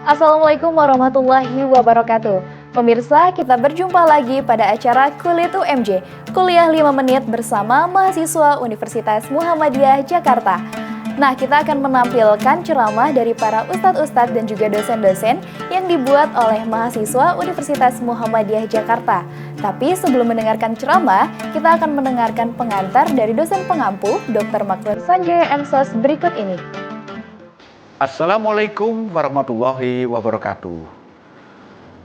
Assalamualaikum warahmatullahi wabarakatuh. Pemirsa, kita berjumpa lagi pada acara Kulit UMJ, Kuliah 5 Menit bersama mahasiswa Universitas Muhammadiyah Jakarta. Nah, kita akan menampilkan ceramah dari para ustadz-ustadz dan juga dosen-dosen yang dibuat oleh mahasiswa Universitas Muhammadiyah Jakarta. Tapi sebelum mendengarkan ceramah, kita akan mendengarkan pengantar dari dosen pengampu, Dr. Makhlud Sanjaya Ensos berikut ini. Assalamualaikum warahmatullahi wabarakatuh.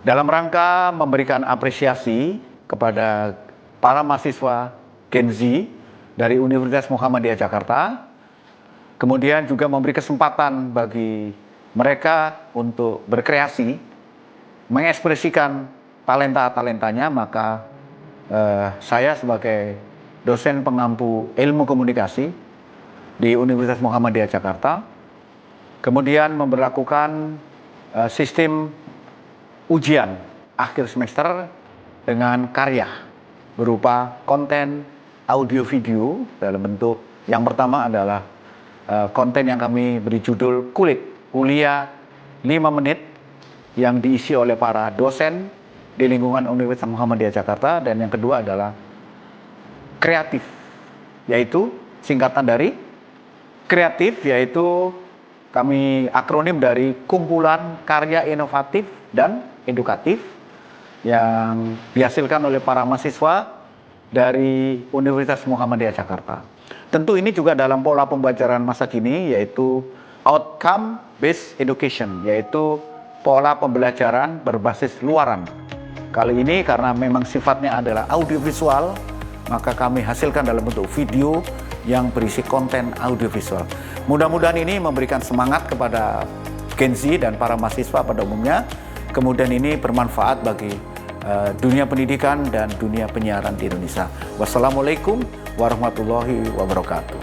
Dalam rangka memberikan apresiasi kepada para mahasiswa Gen Z dari Universitas Muhammadiyah Jakarta, kemudian juga memberi kesempatan bagi mereka untuk berkreasi, mengekspresikan talenta-talentanya, maka saya sebagai dosen pengampu ilmu komunikasi di Universitas Muhammadiyah Jakarta kemudian memberlakukan sistem ujian akhir semester dengan karya berupa konten audio video dalam bentuk yang pertama adalah konten yang kami beri judul Kuliah 5 Menit yang diisi oleh para dosen di lingkungan Universitas Muhammadiyah Jakarta, dan yang kedua adalah kreatif, yaitu singkatan dari kreatif, yaitu kami akronim dari kumpulan karya inovatif dan edukatif yang dihasilkan oleh para mahasiswa dari Universitas Muhammadiyah Jakarta. Tentu ini juga dalam pola pembelajaran masa kini, yaitu outcome based education, yaitu pola pembelajaran berbasis luaran. Kali ini karena memang sifatnya adalah audiovisual, maka kami hasilkan dalam bentuk video yang berisi konten audiovisual. Mudah-mudahan ini memberikan semangat kepada Gen Z dan para mahasiswa pada umumnya. Kemudian ini bermanfaat bagi dunia pendidikan dan dunia penyiaran di Indonesia. Wassalamualaikum warahmatullahi wabarakatuh.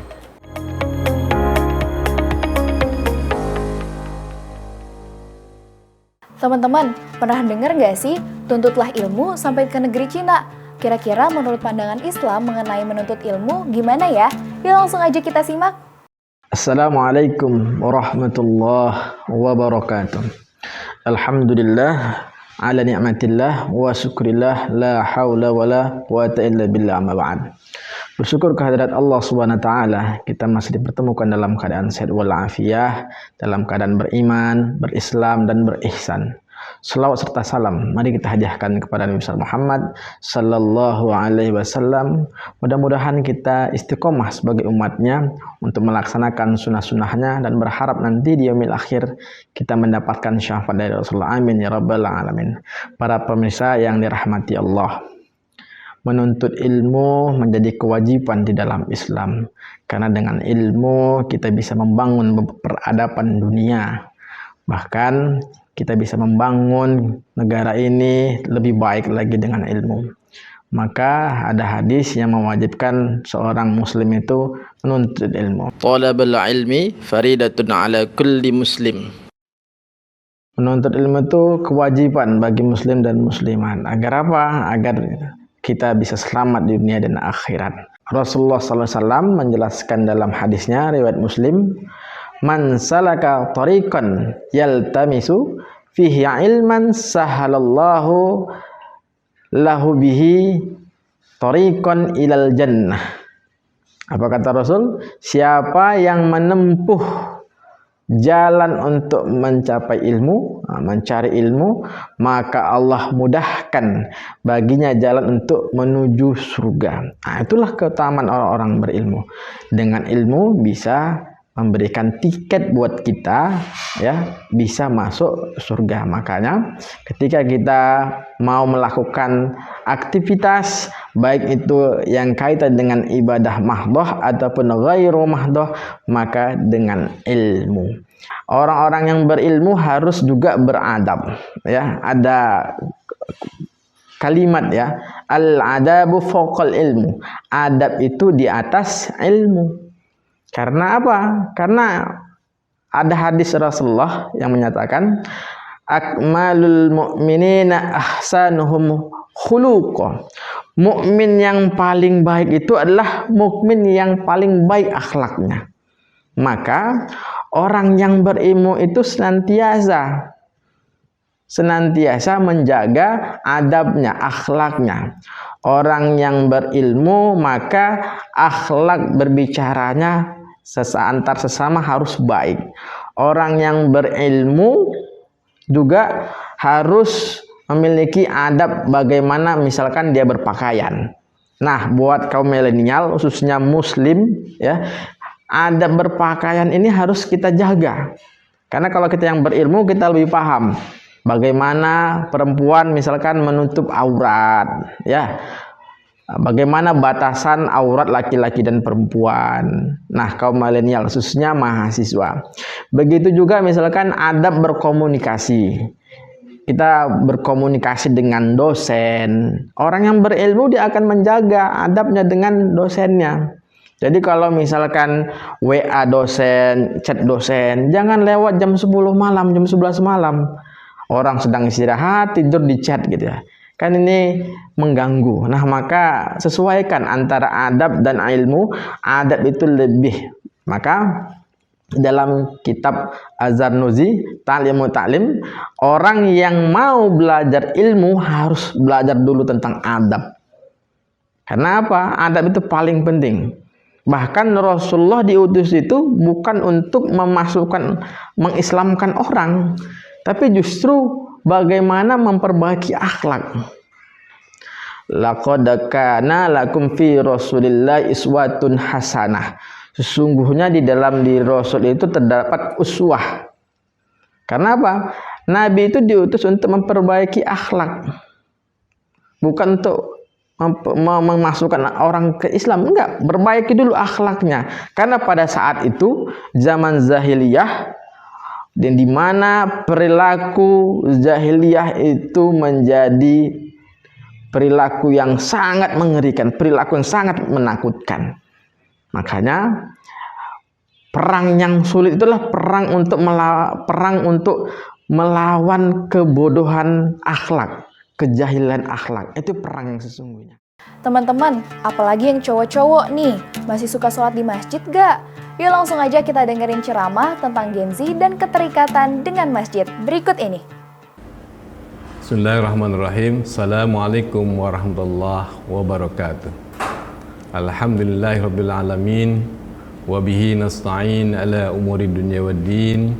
Teman-teman, pernah dengar nggak sih tuntutlah ilmu sampai ke negeri Cina? Kira-kira menurut pandangan Islam mengenai menuntut ilmu gimana ya? Yuk langsung aja kita simak. Assalamualaikum warahmatullahi wabarakatuh. Alhamdulillah ala ni'matillah wa syukrillah la haula wa la quwata illa billah amma ba'd. Bersyukur kehadirat Allah Subhanahu wa taala, kita masih dipertemukan dalam keadaan sehat walafiat, dalam keadaan beriman, berislam dan berihsan. Salawat serta salam mari kita hadiahkan kepada Nabi Muhammad sallallahu alaihi wasallam. Mudah-mudahan kita istiqomah sebagai umatnya untuk melaksanakan sunnah-sunnahnya dan berharap nanti di yaumil akhir kita mendapatkan syafaat dari Rasulullah. Amin ya rabbal alamin. Para pemirsa yang dirahmati Allah, menuntut ilmu menjadi kewajiban di dalam Islam, karena dengan ilmu kita bisa membangun peradaban dunia, bahkan kita bisa membangun negara ini lebih baik lagi dengan ilmu. Maka ada hadis yang mewajibkan seorang muslim itu menuntut ilmu. Talabul ilmi faridatun ala kulli muslim. Menuntut ilmu itu kewajiban bagi muslim dan muslimat. Agar apa? Agar kita bisa selamat di dunia dan akhirat. Rasulullah SAW menjelaskan dalam hadisnya riwayat Muslim, man salaka tariqan yaltamisu fihi ilman sahalallahu lahu bihi tariqan ilal jannah. Apa kata Rasul? Siapa yang menempuh jalan untuk mencapai ilmu, mencari ilmu, maka Allah mudahkan baginya jalan untuk menuju surga. Itulah keutamaan orang-orang berilmu. Dengan ilmu bisa memberikan tiket buat kita, ya, bisa masuk surga. Makanya ketika kita mau melakukan aktivitas, baik itu yang kaitan dengan ibadah mahdoh ataupun ghairu mahdoh, maka dengan ilmu. Orang-orang yang berilmu harus juga beradab, ya. Ada kalimat, ya, al-adabu fawqal ilmu. Adab itu di atas ilmu. Karena apa? Karena ada hadis Rasulullah yang menyatakan akmalul mu'minina ahsanuhum khuluqa. Mukmin yang paling baik itu adalah mukmin yang paling baik akhlaknya. Maka orang yang berilmu itu senantiasa senantiasa menjaga adabnya, akhlaknya. Orang yang berilmu maka akhlak berbicaranya antar sesama harus baik. Orang yang berilmu juga harus memiliki adab bagaimana misalkan dia berpakaian. Nah, buat kaum milenial khususnya muslim ya, adab berpakaian ini harus kita jaga. Karena kalau kita yang berilmu kita lebih paham bagaimana perempuan misalkan menutup aurat ya. Bagaimana batasan aurat laki-laki dan perempuan. Nah, kaum milenial khususnya mahasiswa. Begitu juga misalkan adab berkomunikasi. Kita berkomunikasi dengan dosen. Orang yang berilmu dia akan menjaga adabnya dengan dosennya. Jadi kalau misalkan WA dosen, chat dosen, jangan lewat jam 10 malam, jam 11 malam. Orang sedang istirahat, tidur di chat gitu ya. Kan ini mengganggu. Nah, maka sesuaikan antara adab dan ilmu. Adab itu lebih. Maka dalam kitab Az-Zarnuzi, Ta'limu Ta'lim, orang yang mau belajar ilmu harus belajar dulu tentang adab. Karena apa? Adab itu paling penting. Bahkan Rasulullah diutus itu bukan untuk mengislamkan orang, tapi justru bagaimana memperbaiki akhlak. Laqad kana lakum fi Rasulillah iswatun hasanah. Sesungguhnya di dalam diri Rasul itu terdapat uswah. Karena apa? Nabi itu diutus untuk memperbaiki akhlak. Bukan untuk memasukkan orang ke Islam. Enggak, perbaiki dulu akhlaknya. Karena pada saat itu zaman jahiliyah, dan di mana perilaku jahiliyah itu menjadi perilaku yang sangat mengerikan, perilaku yang sangat menakutkan. Makanya perang yang sulit itulah perang untuk melawan kebodohan akhlak, kejahilan akhlak. Itu perang yang sesungguhnya. Teman-teman, apalagi yang cowok-cowok nih, masih suka sholat di masjid gak? Yuk langsung aja kita dengerin ceramah tentang Gen Z dan keterikatan dengan masjid. Berikut ini. Bismillahirrahmanirrahim. Assalamualaikum warahmatullahi wabarakatuh. Alhamdulillahirabbil alamin wa bihi nasta'in ala umuri dunya waddin.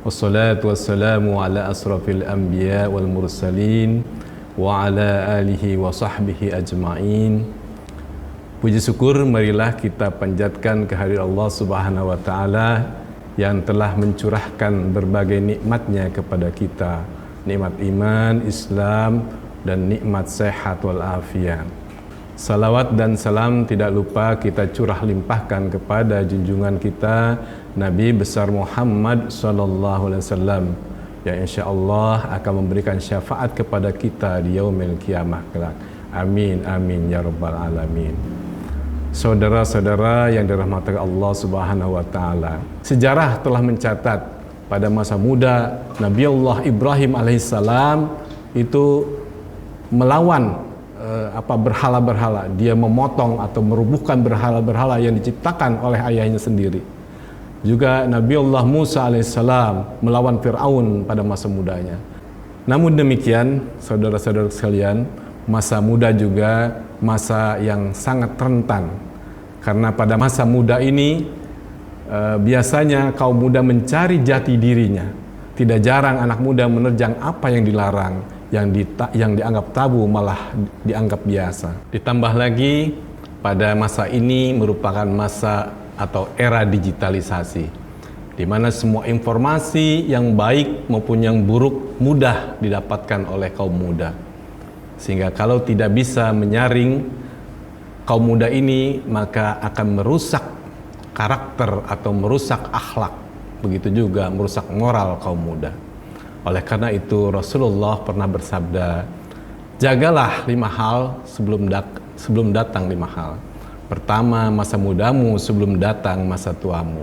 Wassalatu wassalamu ala asrafil anbiya wal mursalin wa ala alihi wa sahbihi ajma'in. Puji syukur marilah kita panjatkan kehadirat Allah Subhanahu wa taala yang telah mencurahkan berbagai nikmatnya kepada kita. Nikmat iman, Islam, dan nikmat sehat wal afiat. Salawat dan salam tidak lupa kita curah limpahkan kepada junjungan kita Nabi besar Muhammad sallallahu alaihi wasallam yang insyaallah akan memberikan syafaat kepada kita di yaumil kiamah kelak. Amin amin ya rabbal alamin. Saudara-saudara yang dirahmati Allah Subhanahu wa taala, sejarah telah mencatat pada masa muda Nabi Allah Ibrahim alaihissalam itu melawan berhala-berhala. Dia memotong atau merubuhkan berhala-berhala yang diciptakan oleh ayahnya sendiri. Juga Nabi Allah Musa alaihissalam melawan Fir'aun pada masa mudanya. Namun demikian, saudara-saudara sekalian, masa muda juga masa yang sangat rentan. Karena pada masa muda ini biasanya kaum muda mencari jati dirinya. Tidak jarang anak muda menerjang apa yang dilarang, yang dianggap tabu malah dianggap biasa. Ditambah lagi pada masa ini merupakan masa atau era digitalisasi, di mana semua informasi yang baik maupun yang buruk mudah didapatkan oleh kaum muda. Sehingga kalau tidak bisa menyaring kaum muda ini, maka akan merusak karakter atau merusak akhlak. Begitu juga merusak moral kaum muda. Oleh karena itu Rasulullah pernah bersabda, jagalah 5 hal sebelum datang 5 hal. Pertama, masa mudamu sebelum datang masa tuamu.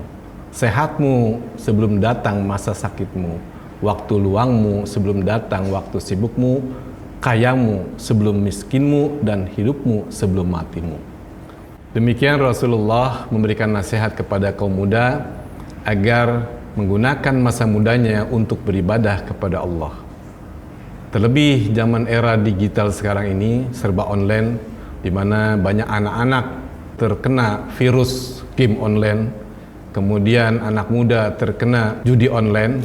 Sehatmu sebelum datang masa sakitmu. Waktu luangmu sebelum datang waktu sibukmu. Kayamu sebelum miskinmu, dan hidupmu sebelum matimu. Demikian Rasulullah memberikan nasihat kepada kaum muda agar menggunakan masa mudanya untuk beribadah kepada Allah. Terlebih zaman era digital sekarang ini serba online, di mana banyak anak-anak terkena virus game online, kemudian anak muda terkena judi online,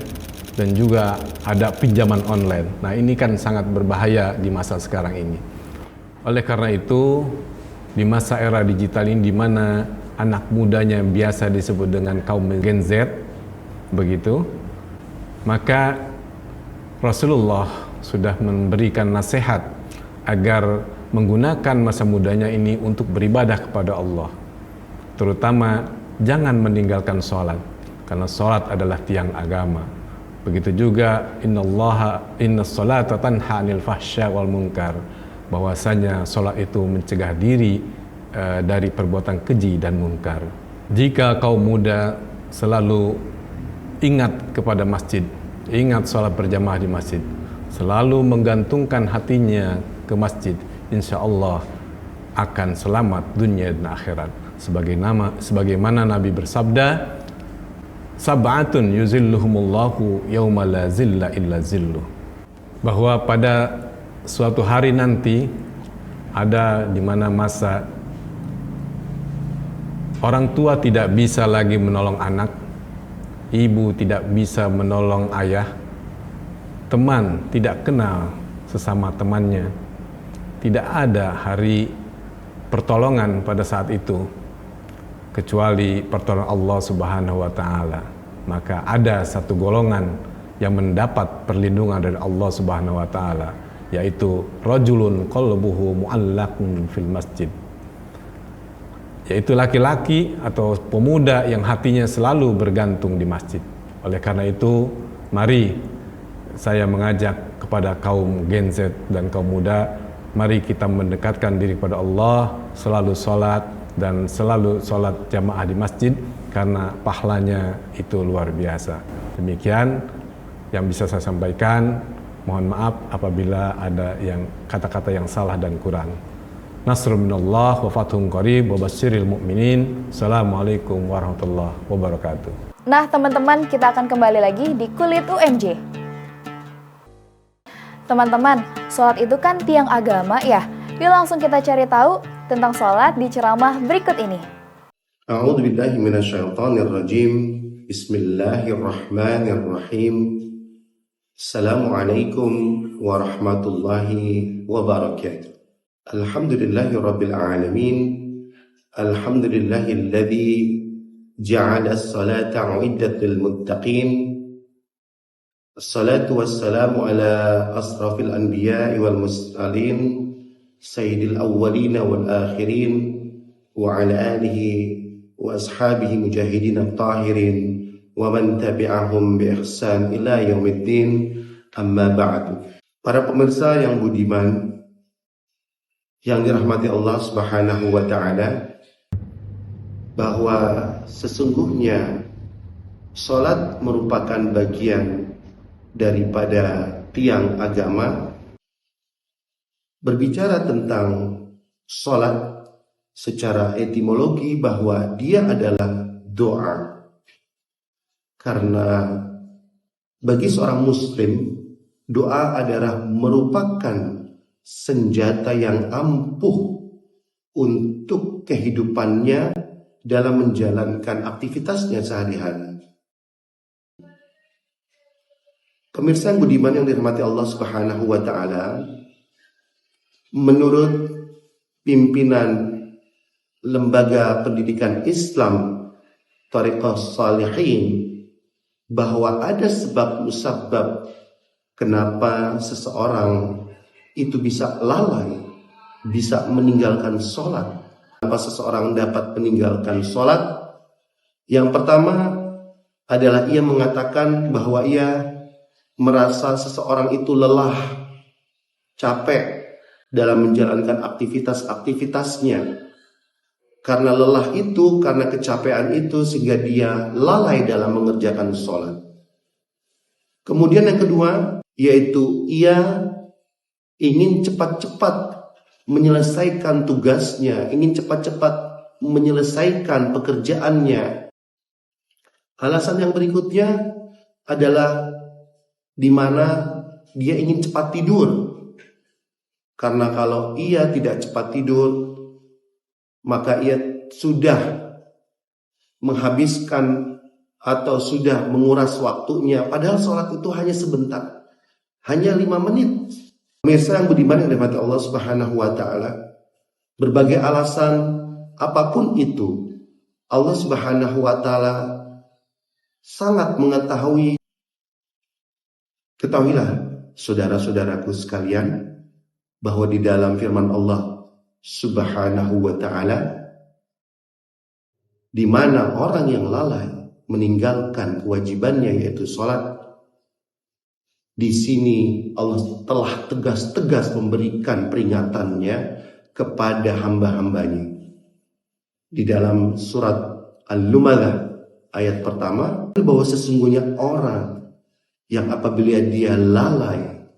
dan juga ada pinjaman online. Nah, ini kan sangat berbahaya di masa sekarang ini. Oleh karena itu, di masa era digital ini, di mana anak mudanya biasa disebut dengan kaum Gen Z, begitu, maka Rasulullah sudah memberikan nasihat agar menggunakan masa mudanya ini untuk beribadah kepada Allah. Terutama jangan meninggalkan sholat, karena sholat adalah tiang agama. Begitu juga inna sholata tanha 'anil fahsya wal munkar, bahwasanya sholat itu mencegah diri dari perbuatan keji dan munkar. Jika kaum muda selalu ingat kepada masjid, ingat sholat berjamaah di masjid, selalu menggantungkan hatinya ke masjid, insya Allah akan selamat dunia dan akhirat. Sebagaimana Nabi bersabda, sab'atun yuzilluhumullahu yawma la zilla illa zilluh, bahwa pada suatu hari nanti ada di mana masa orang tua tidak bisa lagi menolong anak, ibu tidak bisa menolong ayah, teman tidak kenal sesama temannya, tidak ada hari pertolongan pada saat itu kecuali pertolongan Allah Subhanahu wa taala. Maka ada satu golongan yang mendapat perlindungan dari Allah Subhanahu wa taala, yaitu rajulun qalbuhu mu'allaqun fil masjid, yaitu laki-laki atau pemuda yang hatinya selalu bergantung di masjid. Oleh karena itu, mari saya mengajak kepada kaum Gen Z dan kaum muda, mari kita mendekatkan diri kepada Allah, selalu sholat dan selalu sholat jamaah di masjid, karena pahalanya itu luar biasa. Demikian yang bisa saya sampaikan. Mohon maaf apabila ada yang kata-kata yang salah dan kurang. Nasrun minallah wa fathun qarib wa basyiril mu'minin. Assalamualaikum warahmatullahi wabarakatuh. Nah teman-teman, kita akan kembali lagi di Kulit UMJ. Teman-teman, sholat itu kan tiang agama ya. Yuk langsung kita cari tahu tentang sholat di ceramah berikut ini. A'udzu billahi minasyaitonir rajim. Bismillahirrahmanirrahim. Assalamualaikum warahmatullahi wabarakatuh. Alhamdulillahi rabbil alamin. Alhamdulillahilladzi ja'ala as-salata 'iddat lil muttaqin. Assalatu wassalamu ala asrafil anbiya'i wal mursalin sayyidil awwalin wal akhirin wa ala alihi wa ashabihi mujahidin at-tahirin wa man tabi'ahum bi ihsan ila yaumiddin, amma ba'du. Para pemirsa yang budiman yang dirahmati Allah Subhanahu wa taala, bahwa sesungguhnya salat merupakan bagian daripada tiang agama. Berbicara tentang salat secara etimologi, bahwa dia adalah doa, karena bagi seorang muslim doa adalah merupakan senjata yang ampuh untuk kehidupannya dalam menjalankan aktivitasnya sehari-hari. Pemirsa yang budiman yang dirahmati Allah Subhanahu wa taala, menurut pimpinan Lembaga Pendidikan Islam Thariqah Salihin, bahwa ada sebab musabab kenapa seseorang itu bisa lalai, bisa meninggalkan sholat. Kenapa seseorang dapat meninggalkan sholat? Yang pertama adalah ia mengatakan bahwa ia merasa seseorang itu lelah, capek dalam menjalankan aktivitas-aktivitasnya. Karena lelah itu, karena kecapean itu, sehingga dia lalai dalam mengerjakan sholat. Kemudian yang kedua, yaitu ia ingin cepat-cepat menyelesaikan tugasnya, ingin cepat-cepat menyelesaikan pekerjaannya. Alasan yang berikutnya adalah di mana dia ingin cepat tidur. Karena kalau ia tidak cepat tidur, maka ia sudah menghabiskan atau sudah menguras waktunya. Padahal sholat itu hanya sebentar, hanya 5 menit. Pemirsa yang budiman yang dirahmati Allah Subhanahu wa Ta'ala, berbagai alasan apapun itu, Allah Subhanahu wa Ta'ala sangat mengetahui. Ketahuilah, saudara-saudaraku sekalian, bahwa di dalam firman Allah Subhanahu wa Ta'ala, di mana orang yang lalai meninggalkan kewajibannya yaitu sholat, di sini Allah telah tegas-tegas memberikan peringatannya kepada hamba-hambanya. Di dalam surat Al-Lumadah ayat pertama, bahwa sesungguhnya orang yang apabila dia lalai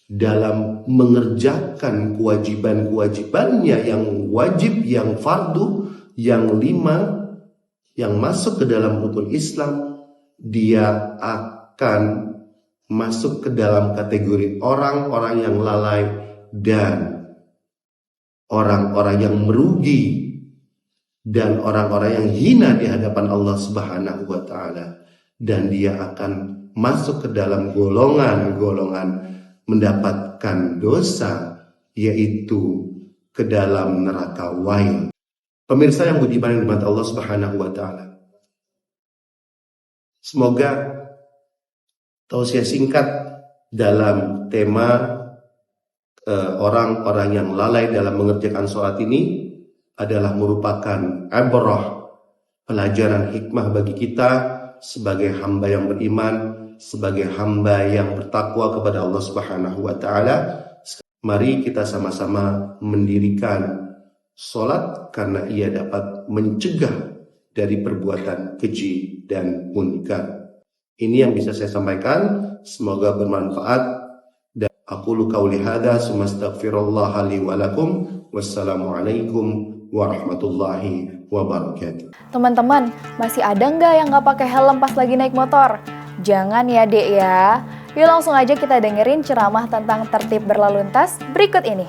dalam mengerjakan kewajiban-kewajibannya yang wajib, yang fardu, yang 5, yang masuk ke dalam rukun Islam, dia akan masuk ke dalam kategori orang-orang yang lalai dan orang-orang yang merugi dan orang-orang yang hina di hadapan Allah Subhanahu wa Ta'ala, dan dia akan masuk ke dalam golongan-golongan mendapatkan dosa, yaitu ke dalam neraka wail. Pemirsa yang budiman yang dirahmati Allah Subhanahu wa Ta'ala, semoga tausiah singkat dalam tema orang-orang yang lalai dalam mengerjakan sholat ini adalah merupakan ibrah, pelajaran hikmah bagi kita sebagai hamba yang beriman, sebagai hamba yang bertakwa kepada Allah Subhanahu wa Ta'ala. Mari kita sama-sama mendirikan sholat karena ia dapat mencegah dari perbuatan keji dan munkar. Ini yang bisa saya sampaikan, semoga bermanfaat. Dan aqulu qauli hadza tsumma astaghfirullah li wa lakum. Wassalamualaikum warahmatullahi wabarakatuh. Teman-teman, masih ada nggak yang nggak pakai helm pas lagi naik motor? Jangan ya dek ya. Yuk langsung aja kita dengerin ceramah tentang tertib berlalu lintas berikut ini.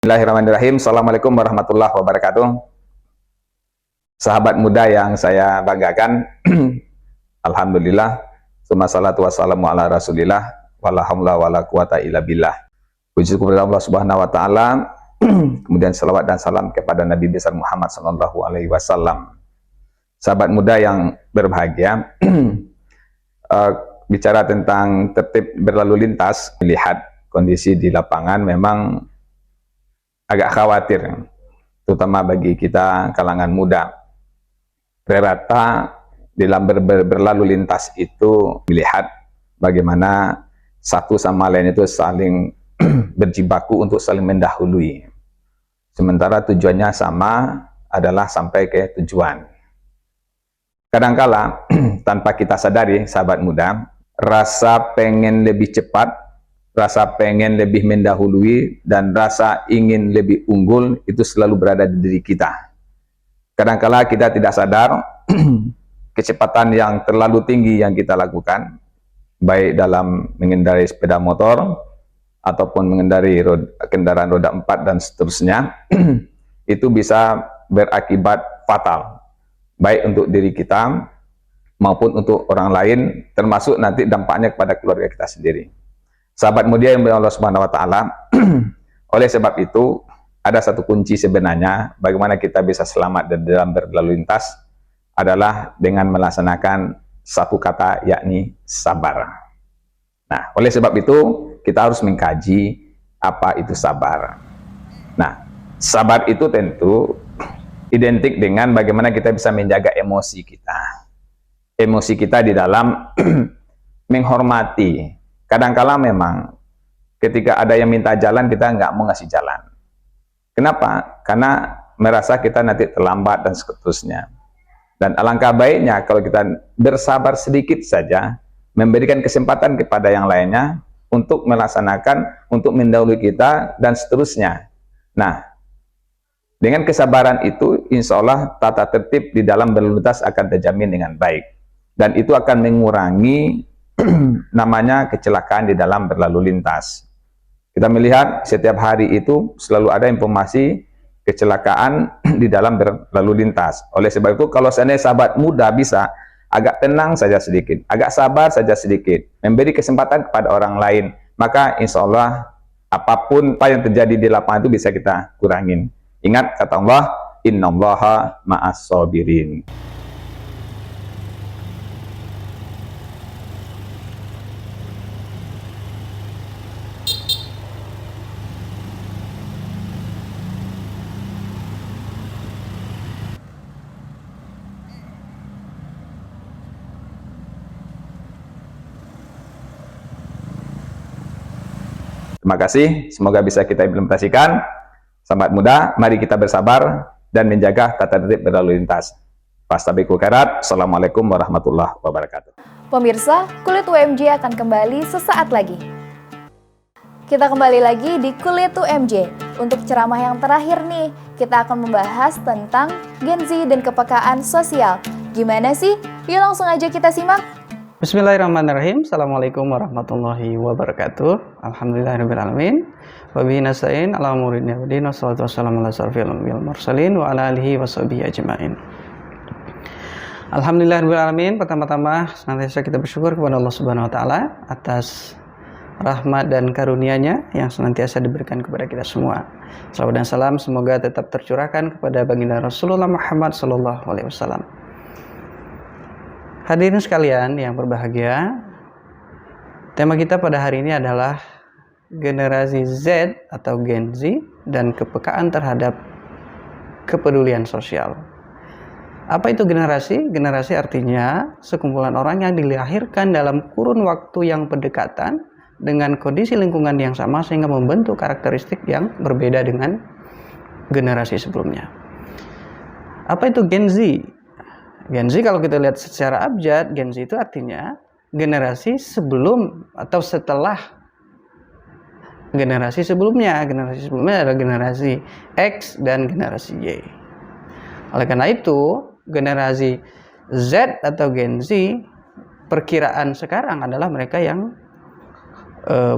Bismillahirrahmanirrahim. Assalamualaikum warahmatullahi wabarakatuh. Sahabat muda yang saya banggakan, alhamdulillah, summa salatu wassalamu ala rasulillah, wala haula wala quwata illa billah. Puji kepada Allah Subhanahu wa Ta'ala, kemudian salawat dan salam kepada Nabi besar Muhammad sallallahu alaihi wasallam. Sahabat muda yang berbahagia, bicara tentang tertib berlalu lintas, melihat kondisi di lapangan memang agak khawatir, terutama bagi kita kalangan muda. Rata dalam berlalu lintas itu melihat bagaimana satu sama lain itu saling berjibaku untuk saling mendahului. Sementara tujuannya sama, adalah sampai ke tujuan. Kadangkala tanpa kita sadari, sahabat muda, rasa pengen lebih cepat, rasa pengen lebih mendahului, dan rasa ingin lebih unggul itu selalu berada di diri kita. Kadangkala kita tidak sadar kecepatan yang terlalu tinggi yang kita lakukan, baik dalam mengendarai sepeda motor ataupun mengendarai kendaraan roda 4 dan seterusnya, itu bisa berakibat fatal, baik untuk diri kita maupun untuk orang lain, termasuk nanti dampaknya kepada keluarga kita sendiri. Sahabat muda yang Allah Subhanahu wa Ta'ala, oleh sebab itu ada satu kunci sebenarnya bagaimana kita bisa selamat dalam berlalu lintas adalah dengan melaksanakan satu kata, yakni sabar. Nah, oleh sebab itu kita harus mengkaji apa itu sabar. Nah, sabar itu tentu identik dengan bagaimana kita bisa menjaga emosi kita. Emosi kita di dalam menghormati. Kadangkala memang ketika ada yang minta jalan, kita nggak mau ngasih jalan. Kenapa? Karena merasa kita nanti terlambat dan seterusnya. Dan alangkah baiknya kalau kita bersabar sedikit saja, memberikan kesempatan kepada yang lainnya untuk melaksanakan, untuk mendahului kita, dan seterusnya. Nah, dengan kesabaran itu, insya Allah tata tertib di dalam berlalu lintas akan terjamin dengan baik. Dan itu akan mengurangi namanya kecelakaan di dalam berlalu lintas. Kita melihat setiap hari itu selalu ada informasi kecelakaan di dalam berlalu lintas. Oleh sebab itu, kalau seandainya sahabat muda bisa agak tenang saja sedikit, agak sabar saja sedikit, memberi kesempatan kepada orang lain, maka insya Allah apapun apa yang terjadi di lapangan itu bisa kita kurangin. Ingat kata Allah, innallaha ma'as sabirin. Terima kasih, semoga bisa kita implementasikan. Sahabat muda, mari kita bersabar dan menjaga tata tertib berlalu lintas. Fastabiqul khairat. Assalamualaikum warahmatullahi wabarakatuh. Pemirsa, Kulit UMJ akan kembali sesaat lagi. Kita kembali lagi di Kulit UMJ. Untuk ceramah yang terakhir nih, kita akan membahas tentang Gen Z dan kepekaan sosial. Gimana sih? Yuk langsung aja kita simak. Bismillahirrahmanirrahim. Assalamualaikum warahmatullahi wabarakatuh. Alhamdulillahirrahmanirrahim. Wabihi nasta'in ala umuri dunya waddin. Wassalatu wassalamu ala asyrofil anbiya'i wal mursalin wa ala alihi washabihi ajmain. Alhamdulillahirrahmanirrahim. Pertama-tama senantiasa kita bersyukur kepada Allah Subhanahu wa taala atas rahmat dan karunia-Nya yang senantiasa diberikan kepada kita semua. Salawat dan salam semoga tetap tercurahkan kepada baginda Rasulullah Muhammad sallallahu alaihi wasallam. Hadirin sekalian yang berbahagia, tema kita pada hari ini adalah generasi Z atau Gen Z dan kepekaan terhadap kepedulian sosial. Apa itu generasi? Generasi artinya sekumpulan orang yang dilahirkan dalam kurun waktu yang berdekatan dengan kondisi lingkungan yang sama sehingga membentuk karakteristik yang berbeda dengan generasi sebelumnya. Apa itu Gen Z? Gen Z kalau kita lihat secara abjad, Gen Z itu artinya generasi sebelum atau setelah generasi sebelumnya. Generasi sebelumnya adalah generasi X dan generasi Y. Oleh karena itu, generasi Z atau Gen Z, perkiraan sekarang adalah mereka yang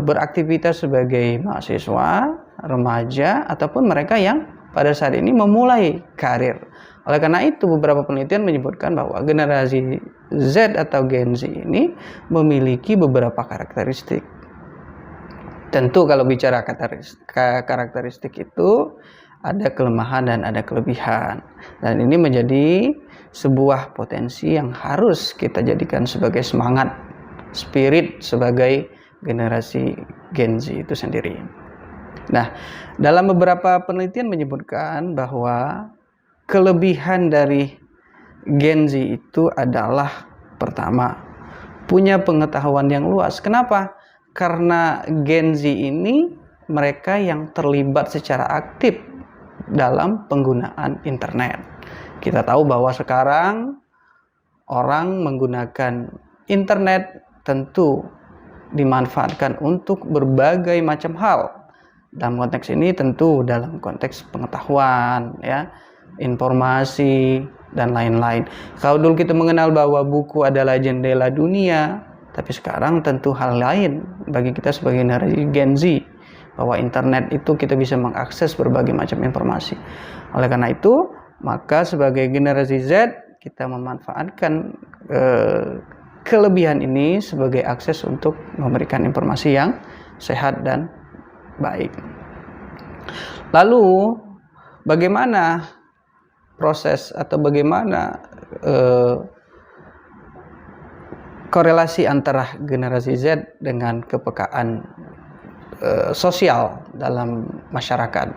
beraktivitas sebagai mahasiswa, remaja, ataupun mereka yang pada saat ini memulai karir. Oleh karena itu, beberapa penelitian menyebutkan bahwa generasi Z atau Gen Z ini memiliki beberapa karakteristik. Tentu kalau bicara karakteristik itu ada kelemahan dan ada kelebihan. Dan ini menjadi sebuah potensi yang harus kita jadikan sebagai semangat, spirit sebagai generasi Gen Z itu sendiri. Nah, dalam beberapa penelitian menyebutkan bahwa kelebihan dari Gen Z itu adalah pertama, punya pengetahuan yang luas. Kenapa? Karena Gen Z ini mereka yang terlibat secara aktif dalam penggunaan internet. Kita tahu bahwa sekarang orang menggunakan internet tentu dimanfaatkan untuk berbagai macam hal. Dalam konteks ini tentu dalam konteks pengetahuan, ya, informasi dan lain-lain. Kalau dulu kita mengenal bahwa buku adalah jendela dunia, tapi sekarang tentu hal lain bagi kita sebagai generasi Gen Z, bahwa internet itu kita bisa mengakses berbagai macam informasi. Oleh karena itu, maka sebagai generasi Z kita memanfaatkan kelebihan ini sebagai akses untuk memberikan informasi yang sehat dan baik. Lalu bagaimana proses atau bagaimana korelasi antara generasi Z dengan kepekaan sosial dalam masyarakat?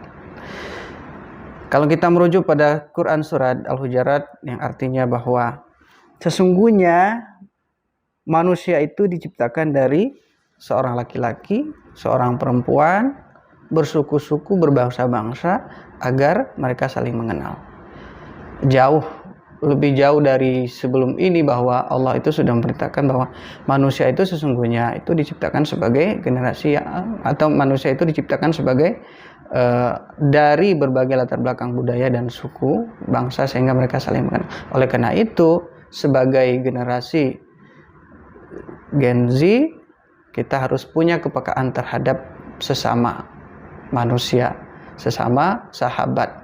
Kalau kita merujuk pada Quran surat Al-Hujurat yang artinya bahwa sesungguhnya manusia itu diciptakan dari seorang laki-laki, seorang perempuan, bersuku-suku, berbangsa-bangsa, agar mereka saling mengenal. Lebih jauh dari sebelum ini, bahwa Allah itu sudah memberitakan bahwa manusia itu sesungguhnya itu diciptakan sebagai generasi atau manusia itu diciptakan sebagai dari berbagai latar belakang budaya dan suku bangsa, sehingga mereka saling mengenal. Oleh karena itu, sebagai generasi Gen Z, kita harus punya kepekaan terhadap sesama manusia, sesama sahabat.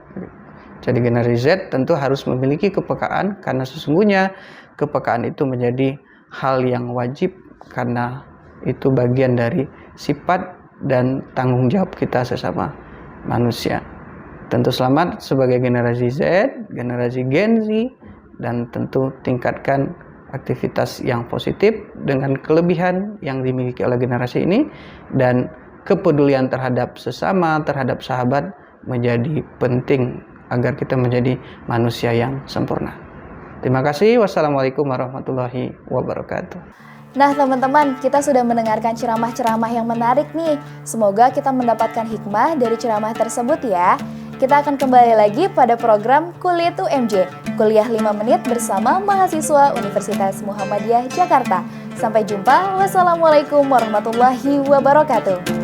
Jadi generasi Z tentu harus memiliki kepekaan, karena sesungguhnya kepekaan itu menjadi hal yang wajib, karena itu bagian dari sifat dan tanggung jawab kita sesama manusia. Tentu selamat sebagai generasi Z, generasi Gen Z, dan tentu tingkatkan aktivitas yang positif dengan kelebihan yang dimiliki oleh generasi ini, dan kepedulian terhadap sesama, terhadap sahabat menjadi penting agar kita menjadi manusia yang sempurna. Terima kasih. Wassalamualaikum warahmatullahi wabarakatuh. Nah teman-teman, kita sudah mendengarkan ceramah-ceramah yang menarik nih. Semoga kita mendapatkan hikmah dari ceramah tersebut ya. Kita akan kembali lagi pada program Kuliah UMJ, kuliah 5 menit bersama mahasiswa Universitas Muhammadiyah Jakarta. Sampai jumpa. Wassalamualaikum warahmatullahi wabarakatuh.